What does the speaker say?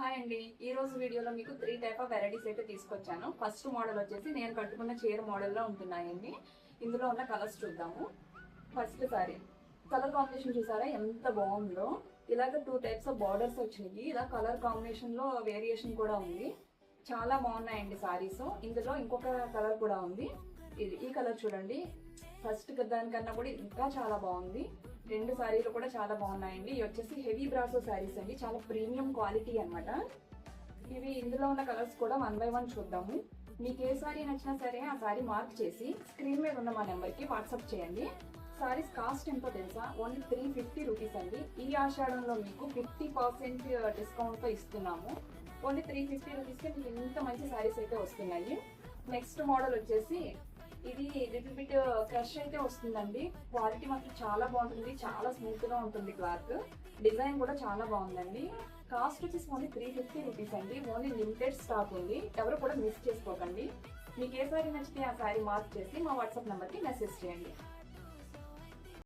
Hi అండి, ఈ రోజు వీడియోలో మీకు 3 టైప్ ఆఫ్ వెరైటీస్ అయితే తీసుకొచ్చాను. ఫస్ట్ మోడల్ వచ్చేసి నేను కట్టుకున్న చీర మోడల్లో ఉంటున్నాయండి. ఇందులో ఉన్న కలర్స్ చూద్దాము. ఫస్ట్ సారీ కలర్ కాంబినేషన్ చూసారా ఎంత బాగుందో. ఇలాగ 2 టైప్స్ ఆఫ్ బార్డర్స్ వచ్చినాయి. ఇలా కలర్ కాంబినేషన్ లో వేరియేషన్ కూడా ఉంది. చాలా బాగున్నాయండి సారీస్. ఇందులో ఇంకొక కలర్ కూడా ఉంది. ఈ కలర్ చూడండి, ఫస్ట్ దానికన్నా కూడా ఇంకా చాలా బాగుంది. రెండు సారీలు కూడా చాలా బాగున్నాయండి. ఇవి వచ్చేసి హెవీ బ్రాసో సారీస్ అండి, చాలా ప్రీమియం క్వాలిటీ అనమాట. ఇవి ఇందులో ఉన్న కలర్స్ కూడా 1 by 1 చూద్దాము. మీకు ఏ సారీ నచ్చినా సరే ఆ సారీ మార్క్ చేసి స్క్రీన్ మీద ఉన్న మా నెంబర్కి వాట్సాప్ చేయండి. సారీస్ కాస్ట్ ఎంతో తెలుసా? ఓన్లీ 350 రూపీస్ అండి. ఈ ఆషాఢంలో మీకు 50% డిస్కౌంట్తో ఇస్తున్నాము. ఓన్లీ 350 రూపీస్కి మీకు ఇంత మంచి సారీస్ అయితే వస్తున్నాయి. నెక్స్ట్ మోడల్ వచ్చేసి ఇది లిటిల్ బిట్ క్రష్ అయితే వస్తుందండి. క్వాలిటీ మాత్రం చాలా బాగుంటుంది, చాలా స్మూత్ గా ఉంటుంది. క్లాత్ డిజైన్ కూడా చాలా బాగుందండి. కాస్ట్ వచ్చేసి ఓన్లీ 350 రూపీస్ అండి. ఓన్లీ లిమిటెడ్ స్టాక్ ఉంది, ఎవరు కూడా మిస్ చేసుకోకండి. మీకు ఏ సారీ నచ్చితే ఆ సారీ మార్క్ చేసి మా వాట్సాప్ నెంబర్కి మెసేజ్ చేయండి.